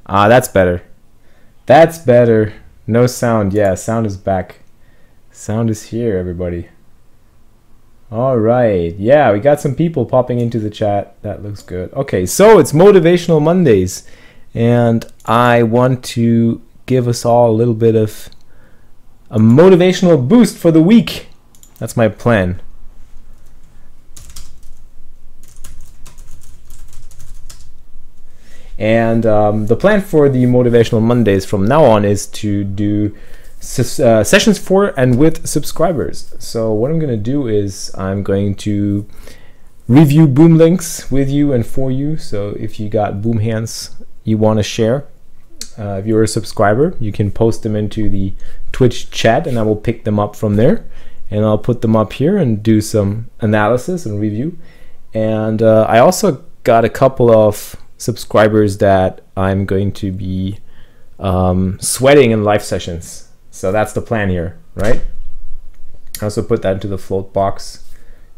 Ah, that's better. That's better. No sound. Yeah, sound is back. Sound is here, everybody. All right. Yeah, we got some people popping into the chat. That looks good. Okay, so it's Motivational Mondays, and I want to give us all a little bit of a motivational boost for the week. That's my plan. And the plan for the Motivational Mondays from now on is to do sessions for and with subscribers. So what I'm going to do is I'm going to review boom links with you and for you. So if you got boom hands you want to share, if you're a subscriber, you can post them into the Twitch chat and I will pick them up from there, and I'll put them up here and do some analysis and review. And I also got a couple of subscribers that I'm going to be sweating in live sessions. So that's the plan here, right? I also put that into the float box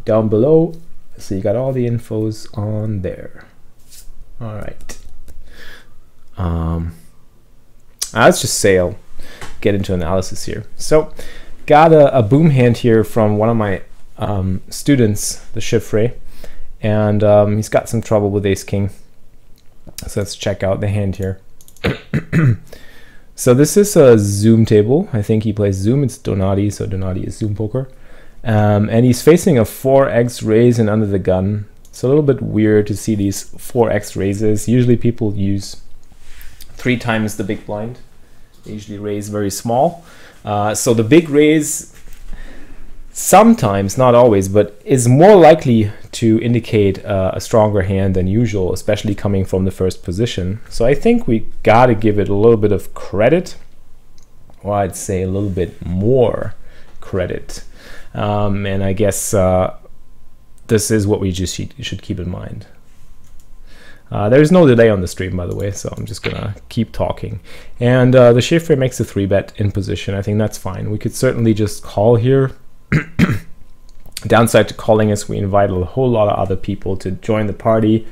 down below. So you got all the infos on there. All right. Let's just say I'll get into analysis here. So got a boom hand here from one of my students, the Chiffre, and he's got some trouble with ace king. So let's check out the hand here. So this is a Zoom table. I think he plays Zoom. It's Donati, so Donati is Zoom poker. And he's facing a 4x raise and under the gun. It's a little bit weird to see these 4x raises. Usually people use 3 times the big blind. They usually raise very small. So the big raise sometimes, not always, but is more likely to indicate a stronger hand than usual, especially coming from the first position. So I think we gotta give it a little bit of credit, or I'd say a little bit more credit. And I guess this is what we just should keep in mind. There's no delay on the stream, by the way, so I'm just gonna keep talking. And the Chiffre makes a 3-bet in position. I think that's fine. We could certainly just call here. Downside to calling is we invite a whole lot of other people to join the party.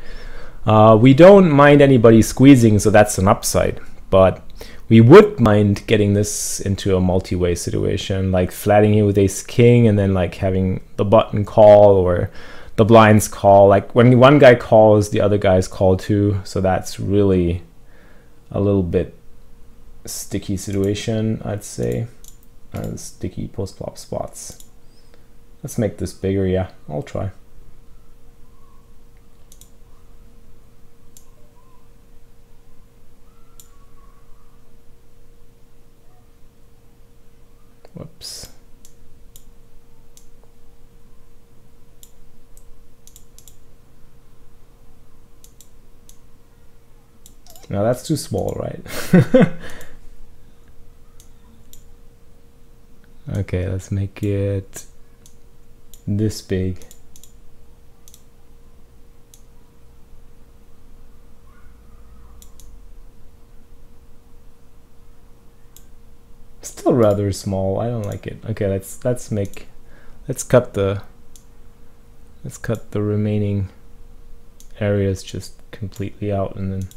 We don't mind anybody squeezing, so that's an upside, but we would mind getting this into a multi-way situation, like flatting here with ace king and then like having the button call or the blinds call. Like when one guy calls, the other guys call too, so that's really a little bit sticky situation, I'd say. Sticky post-flop spots. Let's make this bigger. Yeah, I'll try. Whoops. Now that's too small, right? Okay, let's make it this big. Still rather small. I don't like it. Okay, let's cut the remaining areas just completely out and then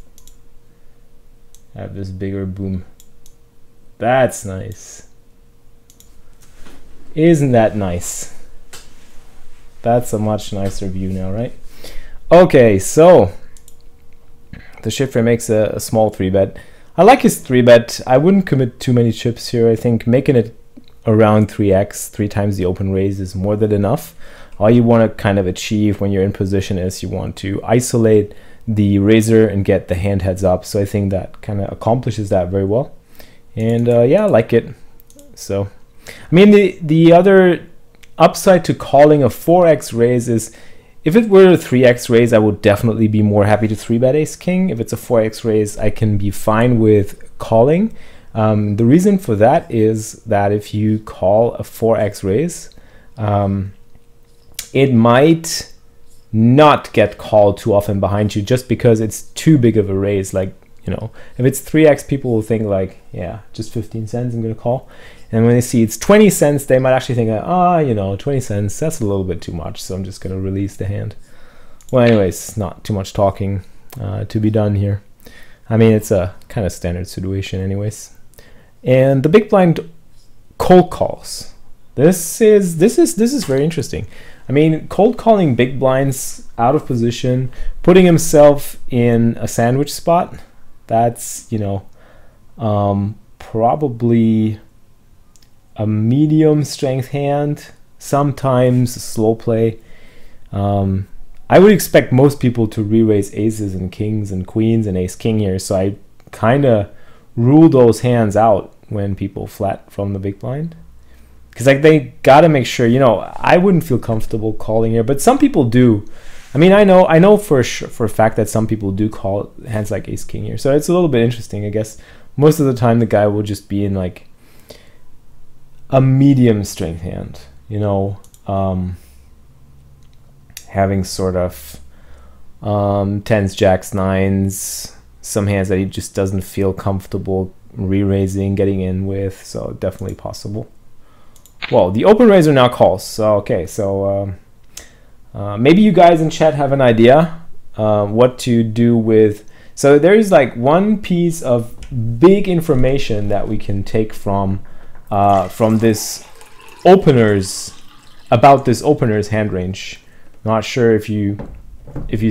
have this bigger boom. That's nice. Isn't that nice? That's a much nicer view now, right? Okay, so the Chiffre makes a small 3-bet. I like his 3-bet. I wouldn't commit too many chips here. I think making it around 3x, 3 times the open raise, is more than enough. All you want to kind of achieve when you're in position is you want to isolate the raiser and get the hand heads up. So I think that kind of accomplishes that very well. And yeah, I like it. So, I mean, the other upside to calling a 4x raise is if it were a 3x raise, I would definitely be more happy to 3-bet ace king. If it's a 4x raise, I can be fine with calling. The reason for that is that if you call a 4x raise, it might not get called too often behind you just because it's too big of a raise. Like, you know, if it's 3x, people will think like, yeah, just 15 cents I'm gonna call. And when they see it's 20 cents, they might actually think, you know, 20 cents, that's a little bit too much, so I'm just gonna release the hand. Well, anyways, not too much talking to be done here. I mean, it's a kind of standard situation anyways. And the big blind cold calls. This is very interesting. I mean, cold calling big blinds out of position, putting himself in a sandwich spot. That's, you know, probably a medium strength hand, sometimes slow play. I would expect most people to re-raise aces and kings and queens and ace king here, so I kind of rule those hands out when people flat from the big blind, because like they gotta make sure, you know, I wouldn't feel comfortable calling here, but some people do. I mean, I know for a fact that some people do call hands like ace king here, so it's a little bit interesting. I guess most of the time the guy will just be in like a medium strength hand, you know, having sort of tens, jacks, nines, some hands that he just doesn't feel comfortable re-raising, getting in with, so definitely possible. Well, the open raiser now calls, so okay, so maybe you guys in chat have an idea what to do with, so there's like one piece of big information that we can take from this opener's, about this opener's hand range. Not sure if you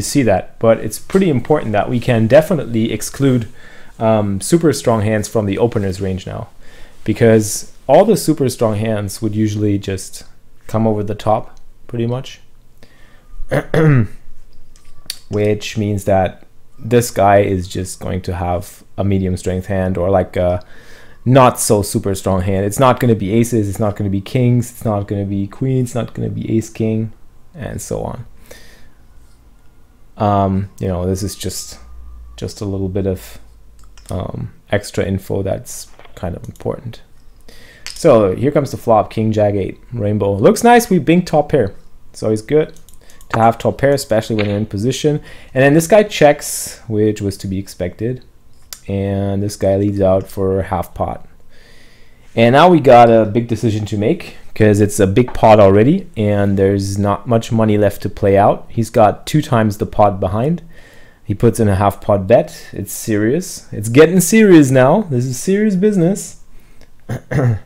see that, but it's pretty important that we can definitely exclude super strong hands from the opener's range now, because all the super strong hands would usually just come over the top pretty much, which means that this guy is just going to have a medium strength hand, or like a not so super strong hand. It's not going to be aces, it's not going to be kings, it's not going to be queens, it's not going to be ace king, and so on. You know, this is just a little bit of extra info that's kind of important. So here comes the flop, king, jack, 8, rainbow. Looks nice, we bink top pair. It's always good to have top pair, especially when you're in position. And then this guy checks, which was to be expected. And this guy leads out for half pot. And now we got a big decision to make, because it's a big pot already and there's not much money left to play out. He's got 2 times the pot behind. He puts in a half pot bet. It's serious. It's getting serious now. This is serious business. Yeah,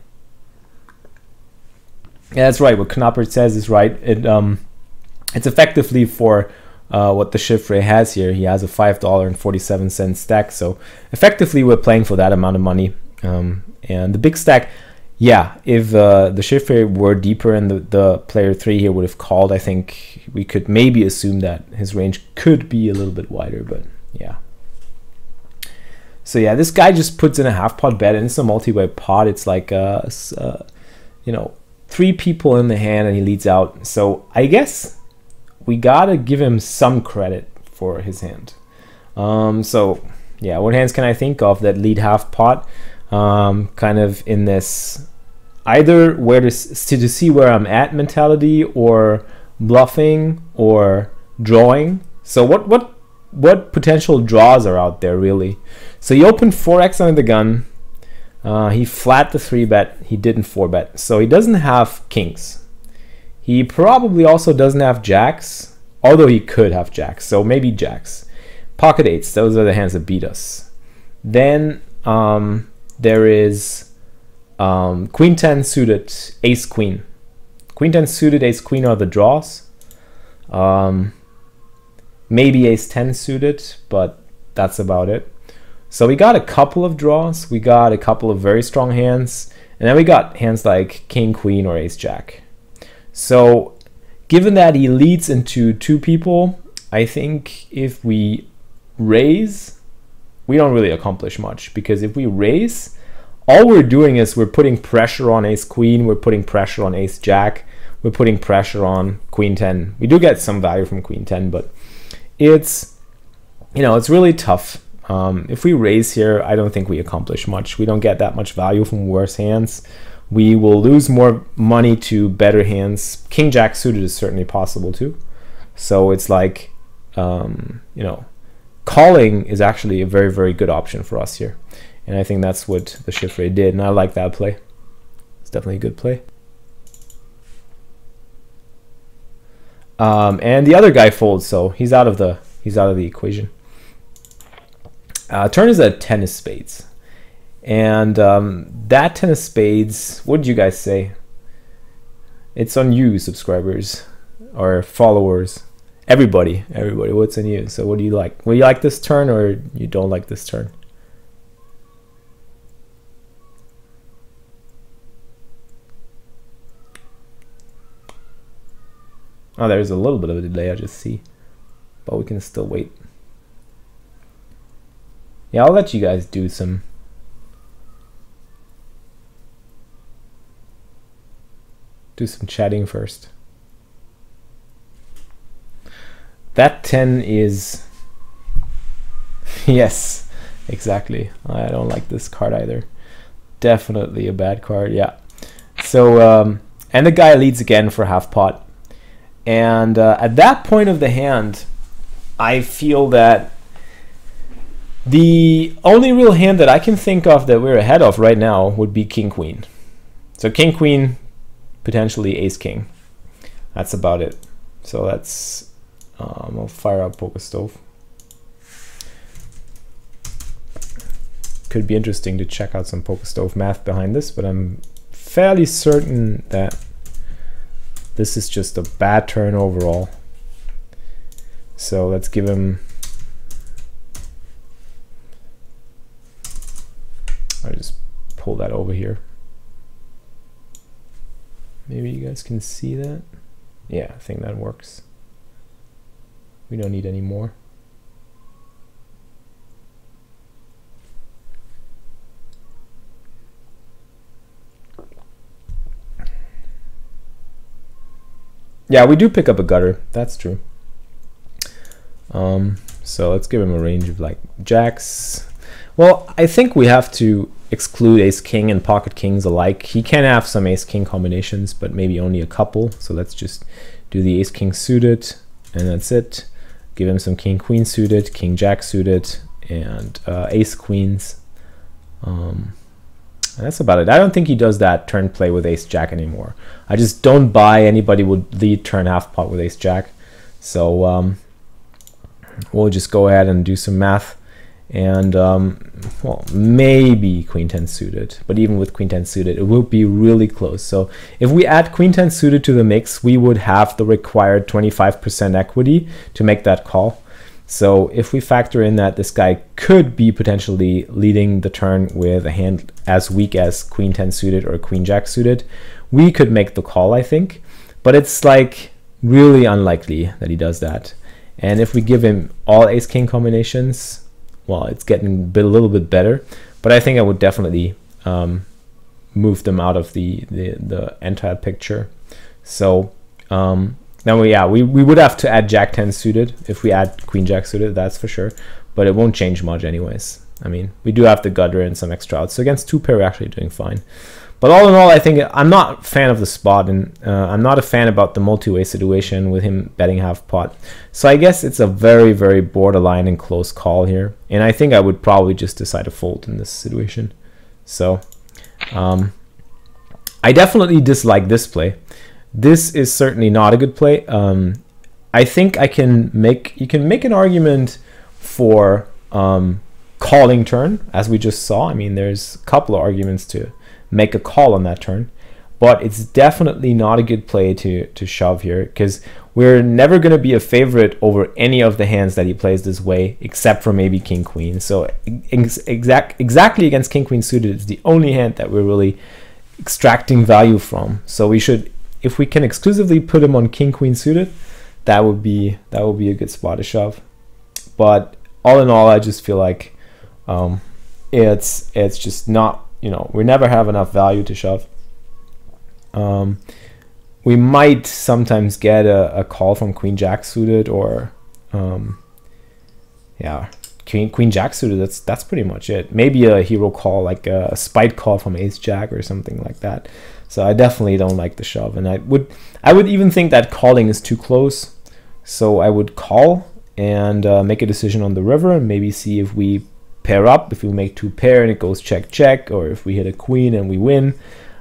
that's right. What Knappert says is right. It's effectively for what the Chiffre has here. He has a $5.47 stack. So effectively we're playing for that amount of money. And the big stack, yeah, if the Chiffre were deeper and the player 3 here would have called, I think we could maybe assume that his range could be a little bit wider, but yeah. So yeah, this guy just puts in a half pot bet, and it's a multi-way pot. It's like, you know, 3 people in the hand and he leads out. So I guess we gotta give him some credit for his hand. So yeah, what hands can I think of that lead half pot? Kind of in this either where to see where I'm at mentality, or bluffing, or drawing. So what potential draws are out there really? So he opened 4x under the gun. He flat the 3-bet. He didn't 4-bet. So he doesn't have kings. He probably also doesn't have jacks, although he could have jacks. So maybe jacks. Pocket 8s. Those are the hands that beat us. Then there is queen 10 suited, ace queen. Queen 10 suited, ace queen are the draws. Maybe ace 10 suited, but that's about it. So we got a couple of draws, we got a couple of very strong hands, and then we got hands like king, queen, or ace, jack. So given that he leads into 2 people, I think if we raise, we don't really accomplish much, because if we raise, all we're doing is we're putting pressure on ace queen, we're putting pressure on ace jack, we're putting pressure on queen 10. We do get some value from queen 10, but it's, you know, it's really tough. If we raise here, I don't think we accomplish much. We don't get that much value from worse hands. We will lose more money to better hands. King jack suited is certainly possible too. So it's like, you know, calling is actually a very, very good option for us here. And I think that's what the Chiffre did, and I like that play. It's definitely a good play. And the other guy folds, so he's out of the equation. Turn is a 10 of spades. And that 10 of spades, what did you guys say? It's on you, subscribers or followers. Everybody, what's on you? So what do you like? Will you like this turn or you don't like this turn? Oh, there's a little bit of a delay, I just see. But we can still wait. Yeah, I'll let you guys do some chatting first. That 10 is... Yes, exactly. I don't like this card either. Definitely a bad card, yeah. So, and the guy leads again for half pot. And at that point of the hand, I feel that the only real hand that I can think of that we're ahead of right now would be King Queen. So King Queen, potentially Ace King. That's about it. So that's I'll fire up Poker Stove. Could be interesting to check out some Poker Stove math behind this, but I'm fairly certain that this is just a bad turn overall. So let's give him... I'll just pull that over here. Maybe you guys can see that. Yeah, I think that works. We don't need any more. Yeah, we do pick up a gutter. That's true. So let's give him a range of like jacks. Well, I think we have to exclude ace king and pocket kings alike. He can have some ace king combinations, but maybe only a couple. So let's just do the ace king suited, and that's it. Give him some king queen suited, king jack suited, and ace queens. And that's about it. I don't think he does that turn play with ace jack anymore. I just don't buy anybody would lead turn half pot with ace jack. So we'll just go ahead and do some math. And well, maybe queen 10 suited, but even with queen 10 suited, it will be really close. So if we add queen 10 suited to the mix, we would have the required 25% equity to make that call. So if we factor in that this guy could be potentially leading the turn with a hand as weak as queen 10 suited or queen jack suited, we could make the call, I think. But it's like really unlikely that he does that. And if we give him all ace king combinations, well, it's getting a little bit better, but I think I would definitely move them out of the entire picture. So now we would have to add jack 10 suited if we add queen jack suited, that's for sure, but it won't change much anyways. I mean, we do have the gutter and some extra outs, so against two pair we're actually doing fine. But all in all, I think I'm not a fan of the spot, and I'm not a fan about the multi-way situation with him betting half pot. So I guess it's a very, very borderline and close call here. And I think I would probably just decide to fold in this situation. So I definitely dislike this play. This is certainly not a good play. I think you can make an argument for calling turn, as we just saw. I mean, there's a couple of arguments to make a call on that turn, but it's definitely not a good play to shove here, because we're never going to be a favorite over any of the hands that he plays this way, except for maybe king queen. So exactly against king queen suited is the only hand that we're really extracting value from. So we should, if we can exclusively put him on king queen suited, that would be a good spot to shove. But all in all, I just feel like it's just not, you know, we never have enough value to shove. We might sometimes get a call from queen jack suited, or yeah, queen jack suited. That's pretty much it. Maybe a hero call, like a spite call from ace jack or something like that. So I definitely don't like the shove, and I would even think that calling is too close. So I would call and make a decision on the river, and maybe see if we pair up, if we make two pair and it goes check check, or if we hit a queen and we win,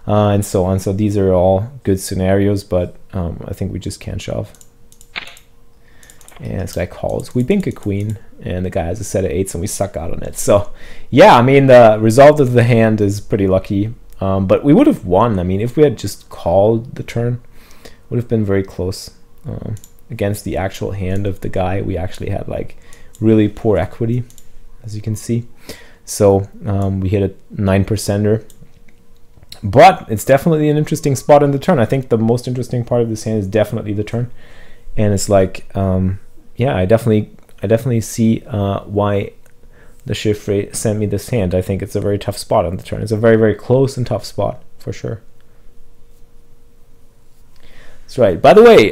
and so on. So these are all good scenarios, but I think we just can't shove. And this guy calls. We bink a queen, and the guy has a set of 8s, and we suck out on it. So, yeah, I mean, the result of the hand is pretty lucky. But we would have won. I mean, if we had just called the turn, would have been very close. Against the actual hand of the guy, we actually had like really poor equity, as you can see. So we hit a 9%er. But it's definitely an interesting spot in the turn. I think the most interesting part of this hand is definitely the turn. And it's like, yeah, I definitely see why the shift rate sent me this hand. I think it's a very tough spot on the turn. It's a very, very close and tough spot for sure. That's right. By the way,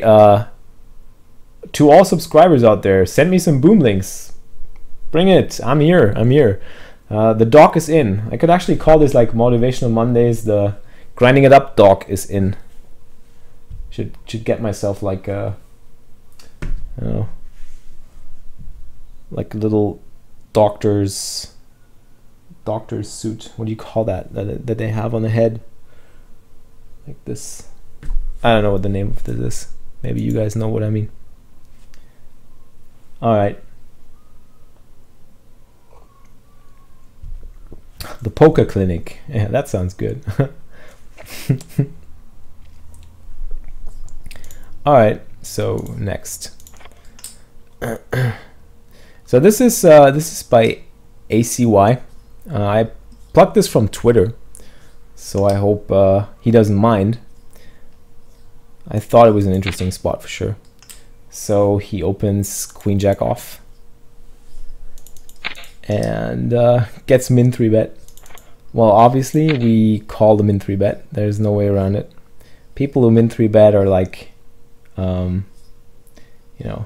to all subscribers out there, send me some boom links. Bring it. I'm here. I'm here. The doc is in. I could actually call this like Motivational Mondays. The grinding it up doc is in. Should get myself like a, I don't know, like a little doctor's suit. What do you call that that they have on the head? Like this. I don't know what the name of this is. Maybe you guys know what I mean. All right. The poker clinic. Yeah, that sounds good. All right. So next. So this is by ACY. I plucked this from Twitter, so I hope he doesn't mind. I thought it was an interesting spot for sure. So he opens Queen Jack off and gets min 3-bet. Well, obviously we call the min 3-bet. There's no way around it. People who min 3-bet are like, you know,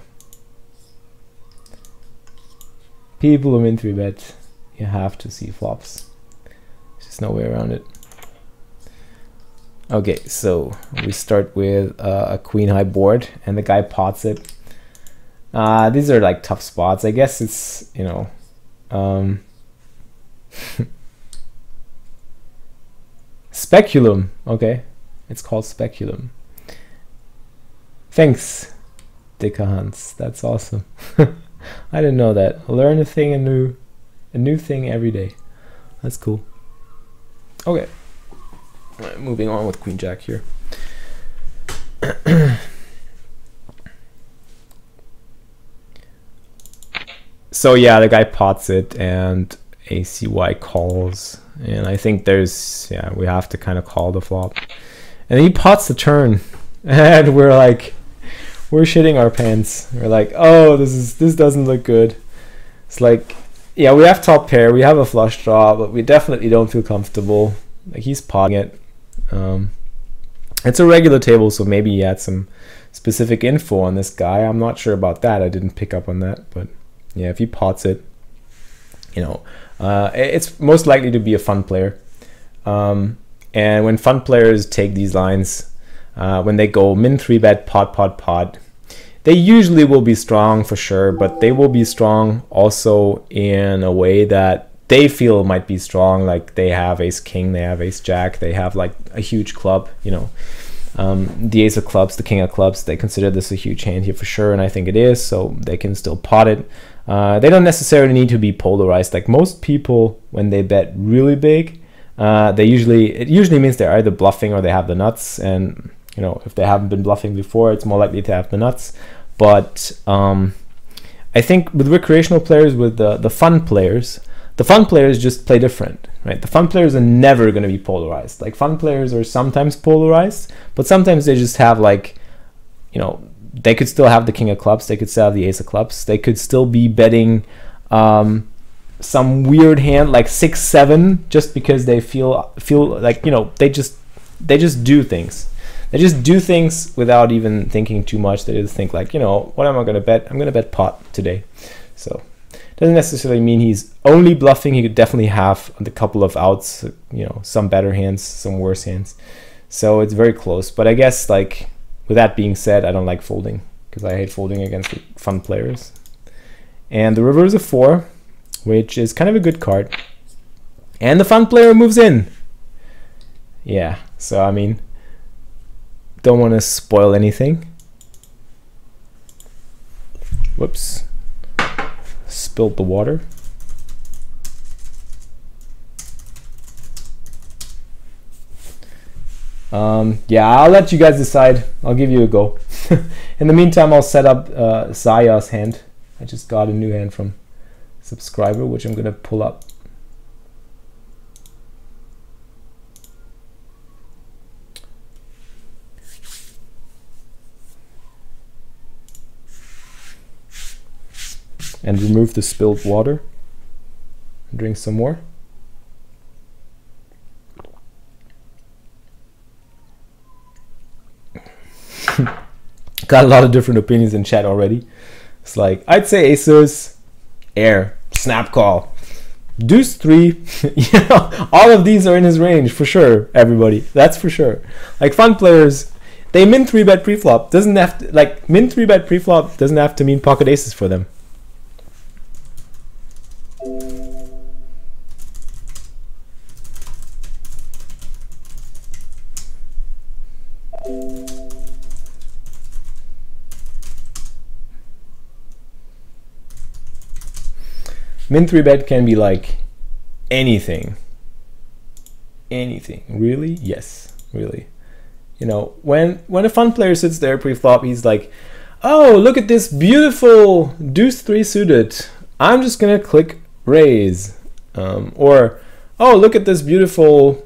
people who min 3-bet, you have to see flops. There's just no way around it. Okay, so we start with a queen high board, and the guy pots it. These are like tough spots. I guess it's, you know, speculum. Okay, it's called speculum. Thanks, Dicker Hans. That's awesome. I didn't know that. Learn a thing, a new thing every day. That's cool. Okay. Right, moving on with Queen Jack here. So yeah, the guy pots it and ACY calls, and I think there's, yeah, we have to kind of call the flop, and he pots the turn, and we're like, we're shitting our pants. We're like, oh, this doesn't look good. It's like, yeah, we have top pair, we have a flush draw, but we definitely don't feel comfortable. Like, he's potting it. It's a regular table, so maybe he had some specific info on this guy. I'm not sure about that. I didn't pick up on that, but yeah, if he pots it, you know, it's most likely to be a fun player. And when fun players take these lines, when they go min 3-bet, pot, they usually will be strong for sure, but they will be strong also in a way that they feel might be strong. Like they have ace king, they have ace jack, they have like a huge club, you know, the ace of clubs, the king of clubs. They consider this a huge hand here for sure, and I think it is, so they can still pot it. They don't necessarily need to be polarized. Like most people, when they bet really big, it usually means they're either bluffing or they have the nuts, and you know, if they haven't been bluffing before, it's more likely to have the nuts. But I think with recreational players, with the fun players just play different, right? The fun players are never going to be polarized. Like fun players are sometimes polarized, but sometimes they just have like, you know, they could still have the king of clubs, they could still have the ace of clubs, they could still be betting some weird hand like 6-7 just because they feel like, you know, they just do things. They just do things without even thinking too much. They just think like, you know, what am I going to bet? I'm going to bet pot today. So doesn't necessarily mean he's only bluffing. He could definitely have a couple of outs, you know, some better hands, some worse hands. So it's very close. But I guess, like, with that being said, I don't like folding because I hate folding against fun players. And the river is a 4, which is kind of a good card. And the fun player moves in. Yeah, so I mean, don't want to spoil anything. Whoops. Spilled the water. Yeah, I'll let you guys decide. I'll give you a go. In the meantime, I'll set up Zaya's hand. I just got a new hand from a subscriber, which I'm gonna pull up. And remove the spilled water. Drink some more. Got a lot of different opinions in chat already. It's like, I'd say aces, air, snap call, deuce 3. You know, all of these are in his range for sure, everybody. That's for sure. Like, fun players, they min 3-bet preflop. Doesn't have to, like, min 3-bet preflop doesn't have to mean pocket aces for them. Min 3-bet can be like anything. Anything. Really? Yes, really. You know, when a fun player sits there pre-flop, he's like, oh, look at this beautiful deuce 3 suited. I'm just gonna click raise. Or, oh, look at this beautiful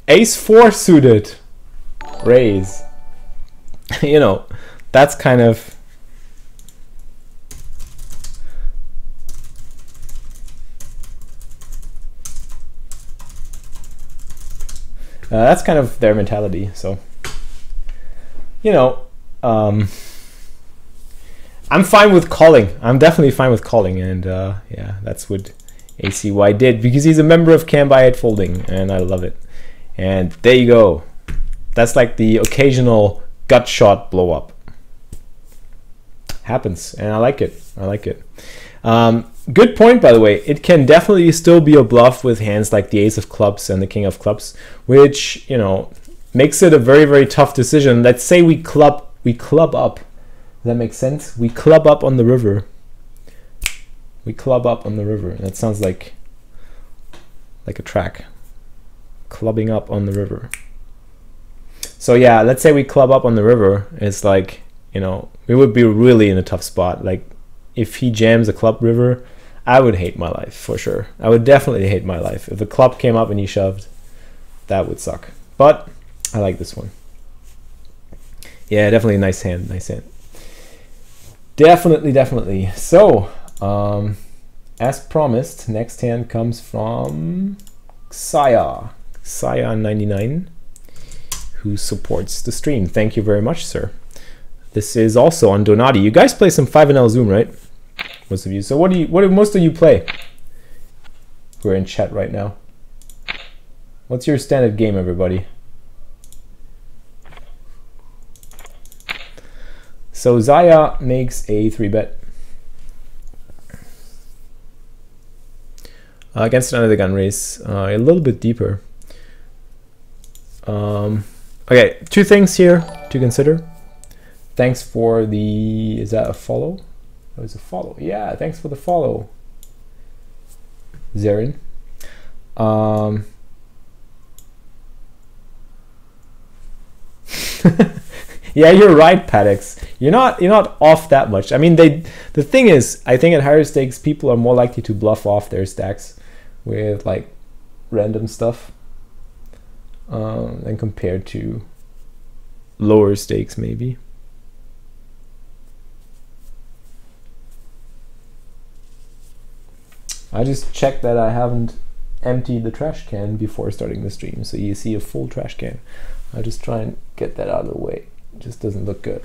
ace 4 suited. Raise. You know, that's kind of their mentality. So, you know, I'm fine with calling. I'm definitely fine with calling, and yeah, that's what ACY did, because he's a member of Cam by 8 Folding, and I love it. And there you go. That's like the occasional gut shot blow up. Happens, and I like it. I like it. Good point, by the way. It can definitely still be a bluff with hands like the ace of clubs and the king of clubs, which, you know, makes it a very, very tough decision. Let's say we club up. Does that make sense? We club up on the river. We club up on the river. That sounds like a track. Clubbing up on the river. So yeah, let's say we club up on the river. It's like, you know, we would be really in a tough spot. Like, if he jams a club river, I would hate my life for sure. I would definitely hate my life. If a club came up and he shoved, that would suck. But I like this one. Yeah, definitely a nice hand. Nice hand. Definitely, definitely. So, as promised, next hand comes from Saya99, who supports the stream. Thank you very much, sir. This is also on Donati. You guys play some 5NL Zoom, right? Most of you. So what do most of you play? We're in chat right now. What's your standard game, everybody? So Zaya makes a 3-bet against another gun race, a little bit deeper. Okay, 2 things here to consider. Thanks for the, is that a follow? Oh, it's a follow. Yeah, thanks for the follow, Zarin. Yeah, you're right, Paddocks. You're not off that much. I mean, the thing is, I think at higher stakes, people are more likely to bluff off their stacks with like random stuff than compared to lower stakes, maybe. I just checked that I haven't emptied the trash can before starting the stream, so you see a full trash can. I just try and get that out of the way. It just doesn't look good.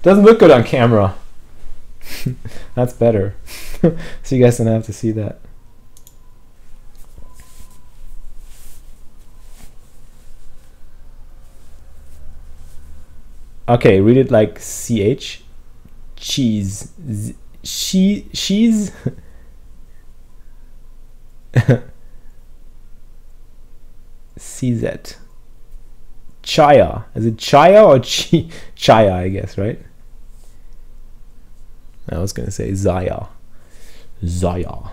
Doesn't look good on camera. That's better. So you guys don't have to see that. Okay, read it like CH. Cheese. She's. CZ. Chaya. Is it Chaya or Chaya, I guess, right? I was gonna say Zaya. Zaya.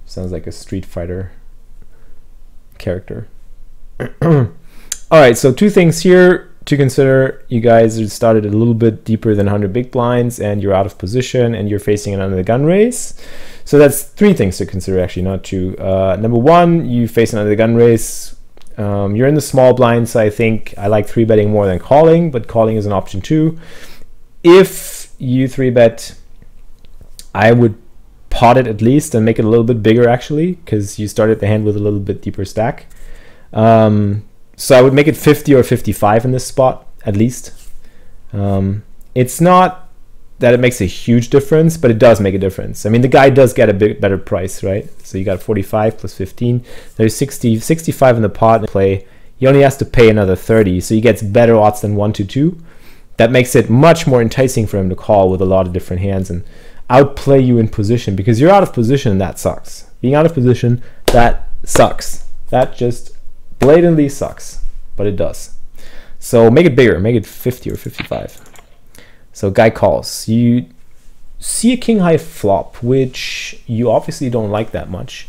Sounds like a Street Fighter character. Alright, so two things here to consider. You guys started a little bit deeper than 100 big blinds and you're out of position and you're facing an under the gun race. So that's three things to consider, actually, not two. Number one, you face an under the gun race. You're in the small blind, so I think I like 3-betting more than calling, but calling is an option too. If you 3-bet, I would pot it at least and make it a little bit bigger, actually, because you started the hand with a little bit deeper stack. So I would make it 50 or 55 in this spot, at least. It's not that it makes a huge difference, but it does make a difference. I mean, the guy does get a bit better price, right? So you got 45 plus 15. There's 65 in the pot play. He only has to pay another 30, so he gets better odds than 1-2. That makes it much more enticing for him to call with a lot of different hands and outplay you in position, because you're out of position and that sucks. Being out of position, that sucks. That just blatantly sucks, but it does. So make it bigger, make it 50 or 55. So guy calls. You see a king high flop, which you obviously don't like that much.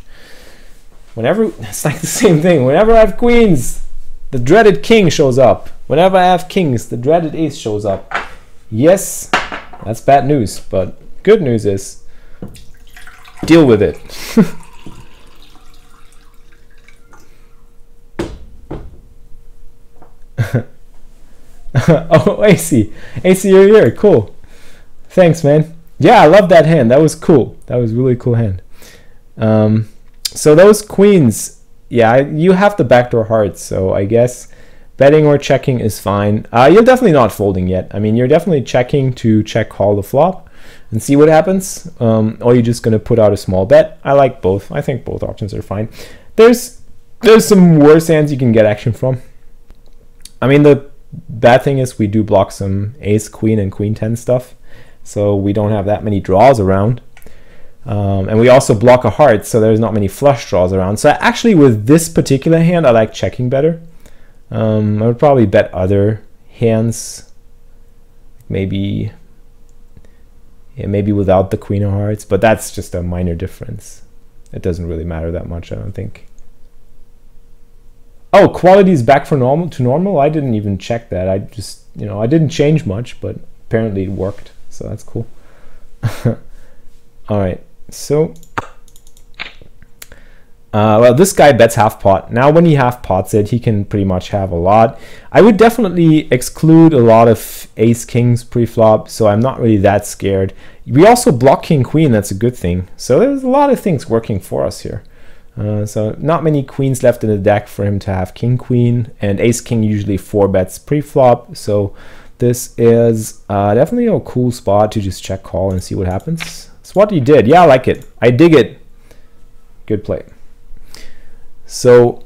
Whenever, it's like the same thing. Whenever I have queens, the dreaded king shows up. Whenever I have kings, the dreaded ace shows up. Yes, that's bad news, but good news is deal with it. Oh, AC, you're here. Cool. Thanks, man. Yeah, I love that hand. That was cool. That was really cool hand. So those queens, yeah, you have the backdoor hearts, so I guess betting or checking is fine. You're definitely not folding yet. I mean, you're definitely checking to check call the flop and see what happens. Or you're just gonna put out a small bet. I like both. I think both options are fine. There's some worse hands you can get action from. I mean, the bad thing is we do block some ace, queen, and queen 10 stuff, so we don't have that many draws around. And we also block a heart, so there's not many flush draws around. So actually with this particular hand, I like checking better. I would probably bet other hands, maybe without the queen of hearts, but that's just a minor difference. It doesn't really matter that much, I don't think. Oh, quality is back to normal. I didn't even check that. I just, I didn't change much, but apparently it worked, so that's cool. All right, so well, this guy bets half pot. Now when he half pots it, he can pretty much have a lot. I would definitely exclude a lot of ace kings pre-flop, so I'm not really that scared. We also block king queen. That's a good thing. So there's a lot of things working for us here. So not many queens left in the deck for him to have king queen, and ace king usually 4-bets pre-flop. So this is definitely a cool spot to just check call and see what happens. That's what he did. Yeah, I like it. I dig it. Good play. So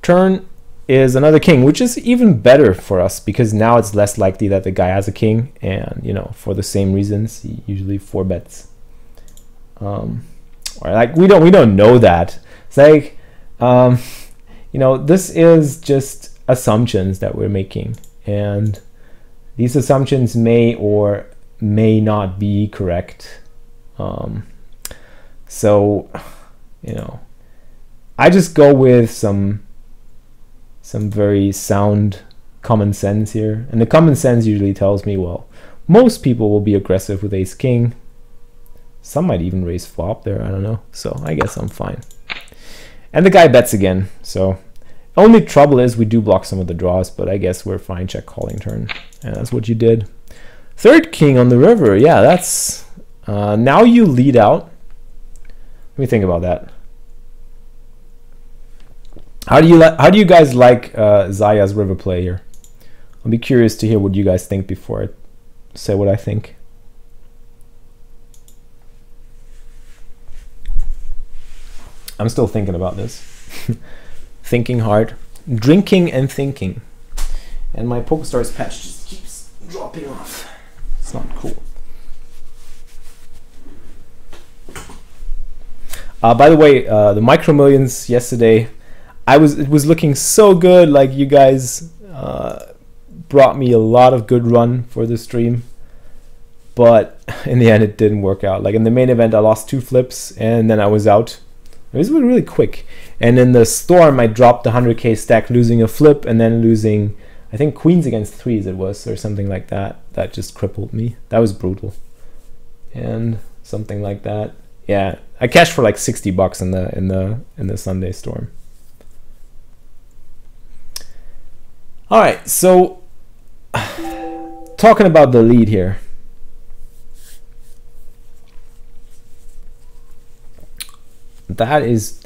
turn is another king, which is even better for us because now it's less likely that the guy has a king, and for the same reasons, he usually 4-bets. Or like we don't know that. It's like, this is just assumptions that we're making, and these assumptions may or may not be correct. So, I just go with some very sound common sense here, and the common sense usually tells me, well, most people will be aggressive with ace king. Some might even raise flop there, I don't know. So I guess I'm fine. And the guy bets again. So only trouble is we do block some of the draws, but I guess we're fine check calling turn. And that's what you did. Third king on the river. Yeah, that's now you lead out. Let me think about that. How do you guys like Zaya's river play here? I'll be curious to hear what you guys think before I say what I think. I'm still thinking about this. Thinking hard, drinking and thinking. And my PokerStars patch just keeps dropping off. It's not cool. By the way, the Micro Millions yesterday, it was looking so good. Like, you guys brought me a lot of good run for the stream. but in the end it didn't work out. Like in the main event I lost 2 flips and then I was out. It was really quick. And in the storm I dropped the 100k stack, losing a flip and then losing, I think, queens against 3s it was, or something like that. That just crippled me. That was brutal. And something like that. Yeah, I cashed for like $60 in the Sunday storm. All right, so talking about the lead here. That is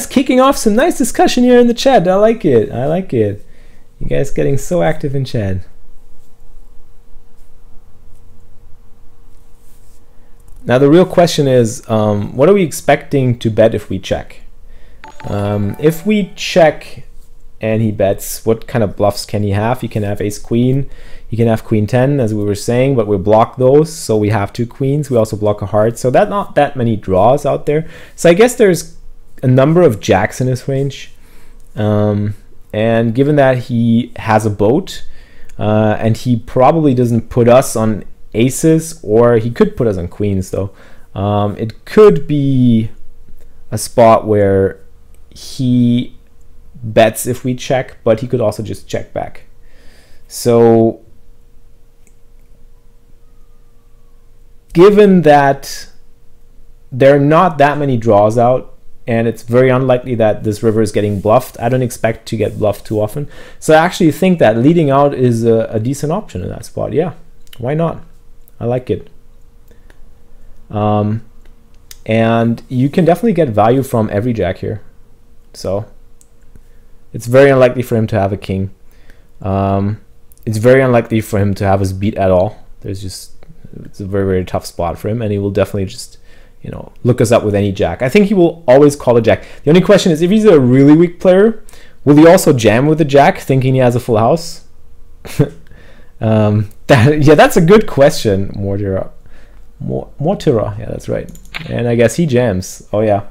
kicking off some nice discussion here in the chat. I like it. I like it. You guys getting so active in chat. Now the real question is, what are we expecting to bet if we check? If we check and he bets, what kind of bluffs can he have? He can have ace queen, he can have queen 10 as we were saying, but we block those, so we have 2 queens. We also block a heart, so that's not that many draws out there. So I guess there's a number of jacks in his range, and given that he has a boat, and he probably doesn't put us on aces, or he could put us on queens though, it could be a spot where he bets if we check, but he could also just check back. So given that there are not that many draws out and it's very unlikely that this river is getting bluffed, I don't expect to get bluffed too often, so I actually think that leading out is a decent option in that spot. Yeah, why not? I like it. And you can definitely get value from every jack here, so it's very unlikely for him to have a king. It's very unlikely for him to have us beat at all. It's a very, very tough spot for him, and he will definitely just, you know, look us up with any jack. I think he will always call a jack. The only question is, if he's a really weak player, will he also jam with the jack thinking he has a full house? Yeah, that's a good question, Mortira. Yeah, that's right. And I guess he jams. Oh yeah.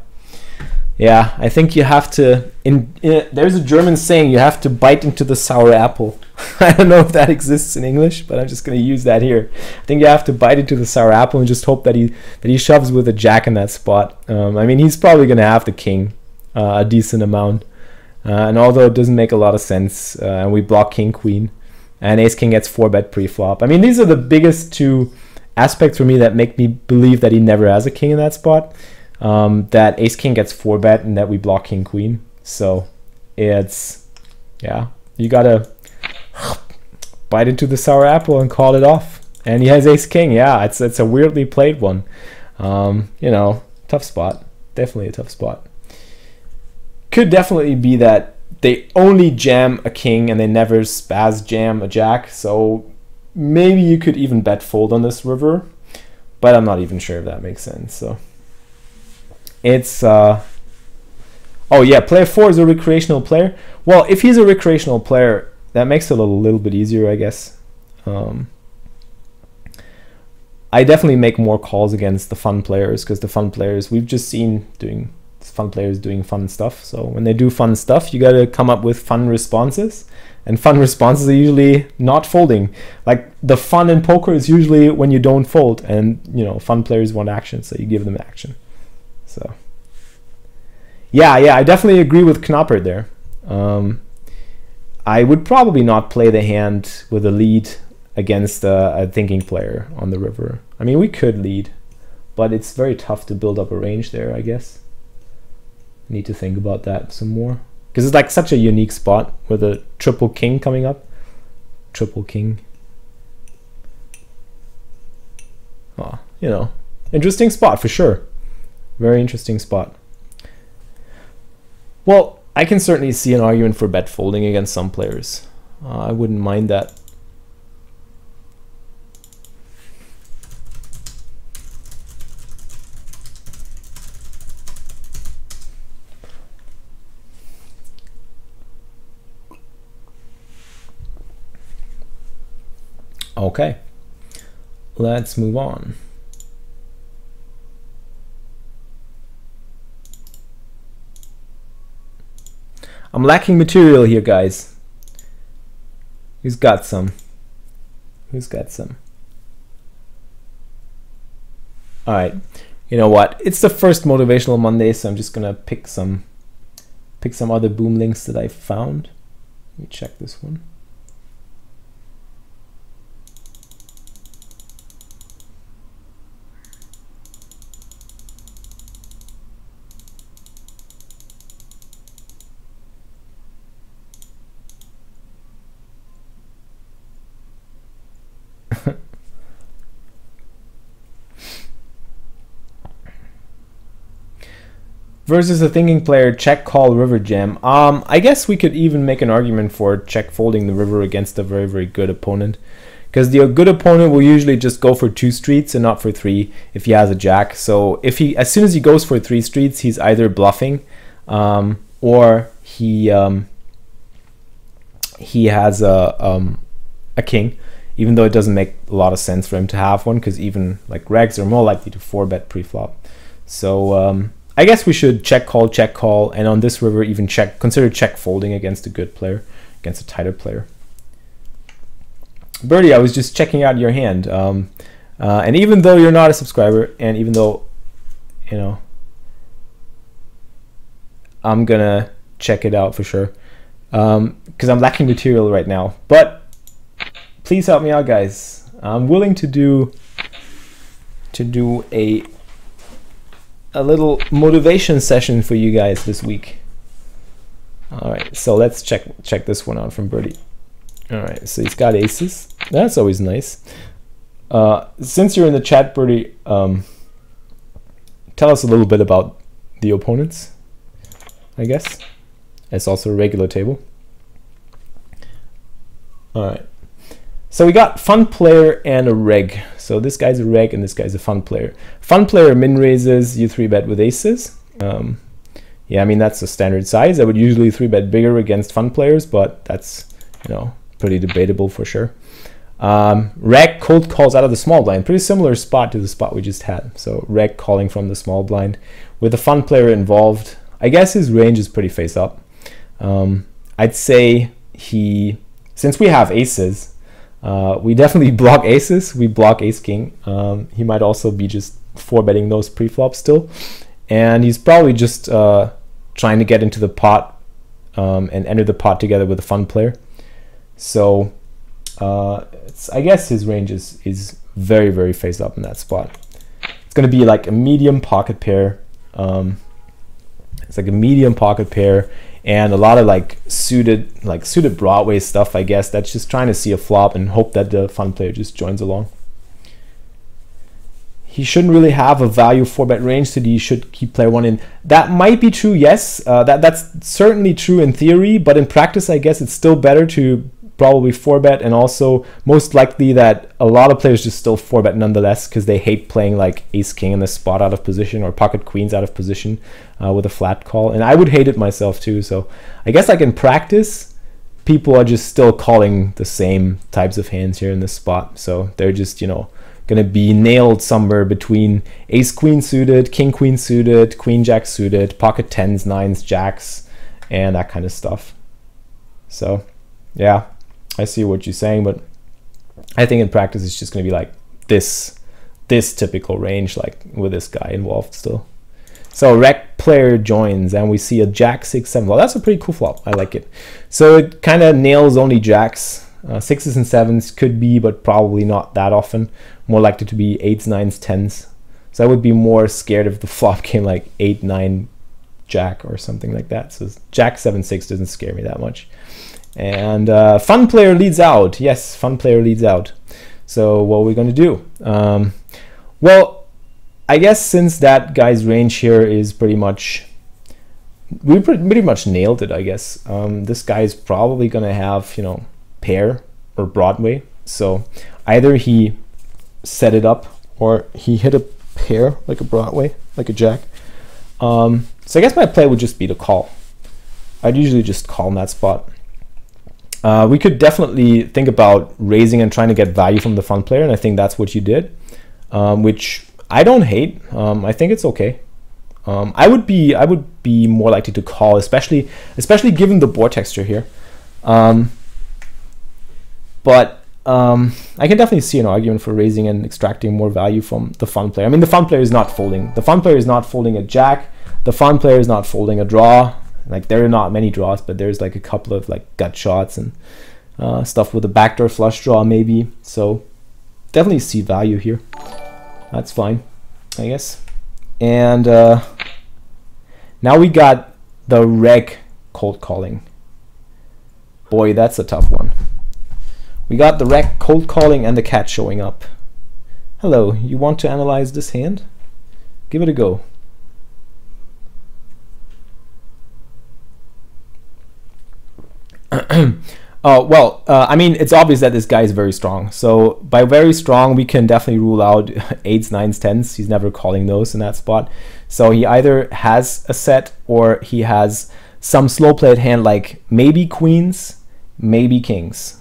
Yeah, I think you have to, there's a German saying, you have to bite into the sour apple. I don't know if that exists in English, but I'm just going to use that here. I think you have to bite into the sour apple and just hope that he shoves with a jack in that spot. I mean, he's probably going to have the king a decent amount. And although it doesn't make a lot of sense, and we block king, queen, and ace king gets 4-bet pre-flop. I mean, these are the biggest 2 aspects for me that make me believe that he never has a king in that spot. That ace king gets 4-bet and that we block king queen. So it's, yeah, you gotta bite into the sour apple and call it off. And he has ace king. Yeah, it's a weirdly played one. You know, tough spot. Definitely a tough spot. Could definitely be that they only jam a king and they never spaz jam a jack. So maybe you could even bet fold on this river, but I'm not even sure if that makes sense. So it's oh yeah, player 4 is a recreational player. Well, if he's a recreational player, that makes it a little bit easier, I guess. I definitely make more calls against the fun players, because the fun players, we've just seen fun players doing fun stuff. So when they do fun stuff, you got to come up with fun responses, and fun responses are usually not folding. Like the fun in poker is usually when you don't fold, and you know, fun players want action, so you give them action. So yeah, I definitely agree with Knoppert there. I would probably not play the hand with a lead against a thinking player on the river. I mean, we could lead, but it's very tough to build up a range there, I guess. Need to think about that some more, because it's like such a unique spot with a triple king coming up. Triple king. Oh, you know, interesting spot for sure. Very interesting spot. Well, I can certainly see an argument for bet folding against some players. I wouldn't mind that. Okay, let's move on. I'm lacking material here, guys. Who's got some? Who's got some? All right, you know what? It's the first Motivational Monday, so I'm just gonna pick some other boom links that I found. Let me check this one. Versus a thinking player, check call river jam. I guess we could even make an argument for check folding the river against a very, very good opponent, because the good opponent will usually just go for 2 streets and not for 3 if he has a jack. So if he, as soon as he goes for 3 streets, he's either bluffing or he has a king, even though it doesn't make a lot of sense for him to have one, because even like regs are more likely to 4-bet pre-flop. So I guess we should check call, and on this river even consider check folding against a good player, against a tighter player. Birdie, I was just checking out your hand, and even though you're not a subscriber, and even though, you know, I'm gonna check it out for sure, because I'm lacking material right now. But please help me out, guys. I'm willing to do a little motivation session for you guys this week. All right, so let's check this one out from Birdie. All right, so he's got aces. That's always nice. Since you're in the chat, Birdie, tell us a little bit about the opponents, I guess. It's also a regular table. All right. So we got fun player and a reg. So this guy's a reg and this guy's a fun player. Fun player min raises, you 3-bet with aces. Yeah, I mean, that's a standard size. I would usually 3-bet bigger against fun players, but that's, you know, pretty debatable for sure. Reg cold calls out of the small blind. Pretty similar spot to the spot we just had. So reg calling from the small blind with a fun player involved. I guess his range is pretty face up. I'd say since we have aces, we definitely block aces. We block ace king. He might also be just 4-betting those pre-flops still, and he's probably just trying to get into the pot and enter the pot together with a fun player. So I guess his range is very, very face up in that spot. It's going to be like a medium pocket pair. It's like a medium pocket pair, and a lot of like suited Broadway stuff, I guess, that's just trying to see a flop and hope that the fun player just joins along. He shouldn't really have a value 4-bet range, so he should keep player 1 in. That might be true, yes. That's certainly true in theory, but in practice, I guess it's still better to probably 4-bet, and also most likely that a lot of players just still 4-bet nonetheless, because they hate playing like ace king in the spot out of position or pocket queens out of position with a flat call, and I would hate it myself too. So I guess like in practice, people are just still calling the same types of hands here in this spot, so they're just, you know, gonna be nailed somewhere between ace queen suited, king queen suited, queen jack suited, pocket 10s, 9s, jacks, and that kind of stuff. So yeah, I see what you're saying, but I think in practice it's just going to be like this typical range, like with this guy involved still. So rec player joins, and we see a jack 6 7. Well, that's a pretty cool flop. I like it. So it kind of nails only jacks. 6s and 7s could be, but probably not that often. More likely to be 8s, 9s, 10s. So I would be more scared if the flop came like 8 9 jack or something like that. So jack 7 6 doesn't scare me that much. And fun player leads out. Yes, fun player leads out. So what are we going to do? Well, I guess since that guy's range here is pretty much, we pretty much nailed it, I guess. This guy is probably going to have, you know, pair or Broadway. So either he set it up or he hit a pair like a Broadway, like a jack. So I guess my play would just be to call. I'd usually just call in that spot. We could definitely think about raising and trying to get value from the fun player, and I think that's what you did, which I don't hate. I think it's okay. I would be more likely to call, especially given the board texture here. But I can definitely see an argument for raising and extracting more value from the fun player. I mean, the fun player is not folding. The fun player is not folding a jack. The fun player is not folding a draw. Like, there are not many draws, but there's like a couple of like gut shots and stuff with a backdoor flush draw maybe. So definitely see value here. That's fine, I guess. And now we got the reg cold calling. Boy, that's a tough one. We got the reg cold calling and the cat showing up. Hello, you want to analyze this hand? Give it a go. Well, I mean, it's obvious that this guy is very strong. So by very strong, we can definitely rule out 8s, 9s, 10s. He's never calling those in that spot. So he either has a set or he has some slow played hand, like maybe queens, maybe kings,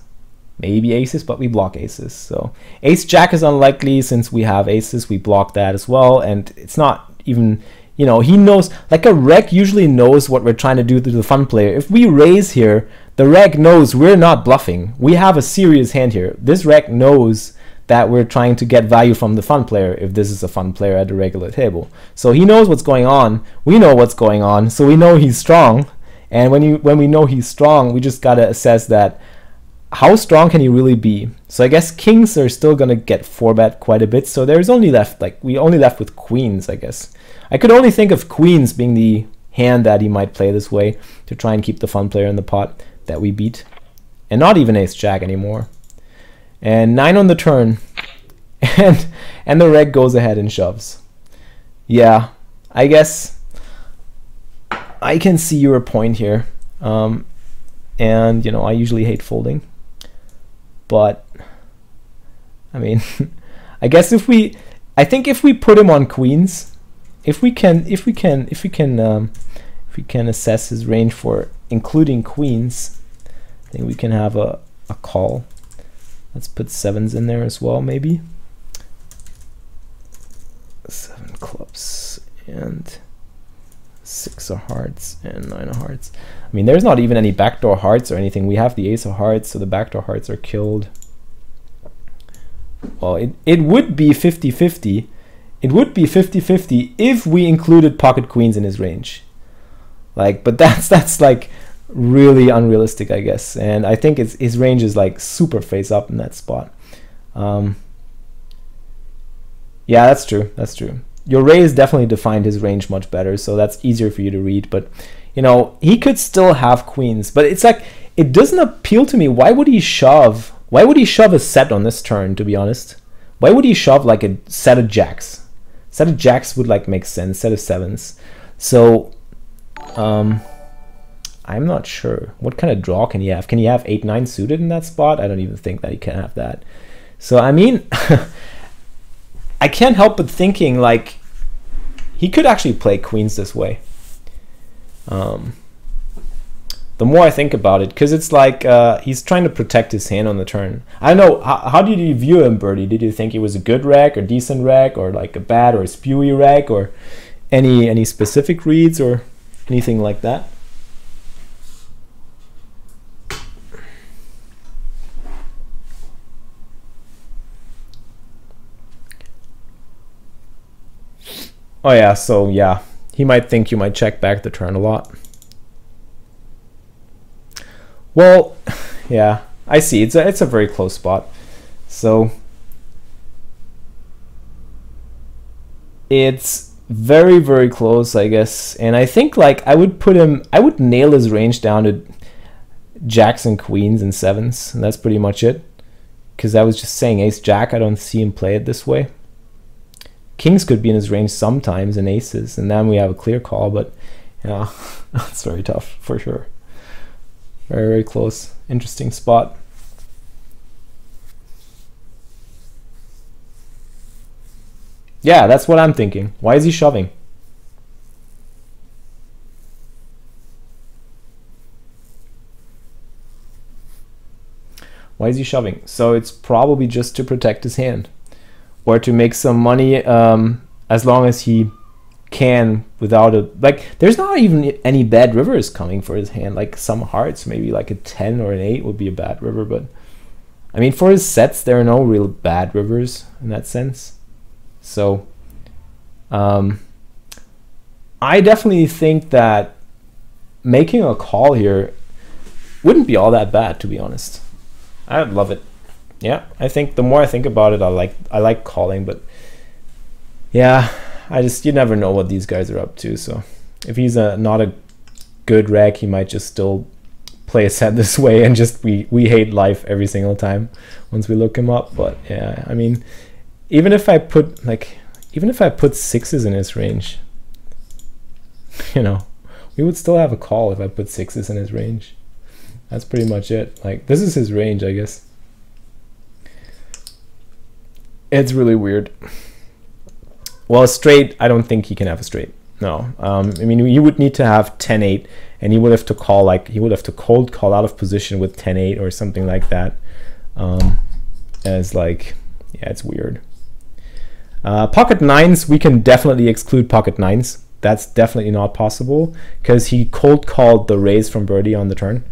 maybe aces, but we block aces. So ace jack is unlikely since we have aces. We block that as well. And it's not even, you know, he knows, like a reg usually knows what we're trying to do to the fun player. If we raise here, the reg knows we're not bluffing. We have a serious hand here. This reg knows that we're trying to get value from the fun player if this is a fun player at a regular table. So he knows what's going on. We know what's going on. So we know he's strong. And when we know he's strong, we just got to assess that how strong can he really be? So I guess kings are still going to get 4-bet quite a bit. So there's only left, like, we only left with queens, I guess. I could only think of queens being the hand that he might play this way to try and keep the fun player in the pot that we beat. And not even ace jack anymore. And 9 on the turn. And the reg goes ahead and shoves. Yeah, I guess I can see your point here. And, you know, I usually hate folding. But, I mean, I guess I think if we put him on queens, if we can assess his range for including queens, I think we can have a call. Let's put 7s in there as well, maybe. 7 clubs and 6 of hearts and 9 of hearts. I mean, there's not even any backdoor hearts or anything. We have the ace of hearts, so the backdoor hearts are killed. Well, it would be 50-50. It would be 50-50 if we included pocket queens in his range. Like, but that's like really unrealistic, I guess. And I think his range is like super face up in that spot. Yeah, that's true. That's true. Your raise definitely defined his range much better, so that's easier for you to read. But, you know, he could still have queens. But it's like, it doesn't appeal to me. Why would he shove? Why would he shove a set on this turn, to be honest? Why would he shove like a set of jacks? Set of jacks would like make sense. Set of 7s. So, I'm not sure. What kind of draw can he have? Can he have 8-9 suited in that spot? I don't even think that he can have that. So, I mean, I can't help but thinking like he could actually play queens this way. The more I think about it, because it's like he's trying to protect his hand on the turn. I don't know, how did you view him, Birdie? Did you think he was a good reg or decent reg or like a bad or a spewy reg or any specific reads or anything like that? Oh yeah, so yeah, he might think you might check back the turn a lot. Well, yeah, I see. It's a very close spot. So it's very, very close, I guess. And I think like I would nail his range down to jacks and queens and 7s, and that's pretty much it. Because I was just saying ace jack, I don't see him play it this way. Kings could be in his range sometimes, and aces, and then we have a clear call, but yeah, it's very tough for sure. Very, very close. Interesting spot. Yeah, that's what I'm thinking. Why is he shoving? Why is he shoving? So it's probably just to protect his hand, or to make some money as long as he can without a, like, there's not even any bad rivers coming for his hand, like some hearts, maybe like a 10 or an 8 would be a bad river, but I mean, for his sets, there are no real bad rivers in that sense. So I definitely think that making a call here wouldn't be all that bad, to be honest. I'd love it. Yeah, I think the more I think about it, I like calling, but yeah, you never know what these guys are up to. So if he's not a good reg, he might just still play a set this way, and just we hate life every single time once we look him up. But yeah, I mean, even if I put sixes in his range, you know, we would still have a call if I put sixes in his range. That's pretty much it. Like, this is his range, I guess. It's really weird. Well, a straight, I don't think he can have a straight. No. I mean, you would need to have 10-8, and he would have to call, like, he would have to cold call out of position with 10-8 or something like that. As like, yeah, it's weird. Pocket nines, we can definitely exclude pocket nines. That's definitely not possible, because he cold called the raise from birdie on the turn.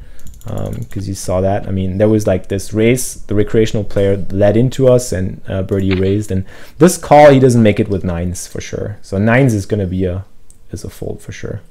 Because you saw that. I mean, there was like this race, the recreational player led into us, and birdie raised, and this call he doesn't make it with nines for sure. So nines is going to be a fold for sure.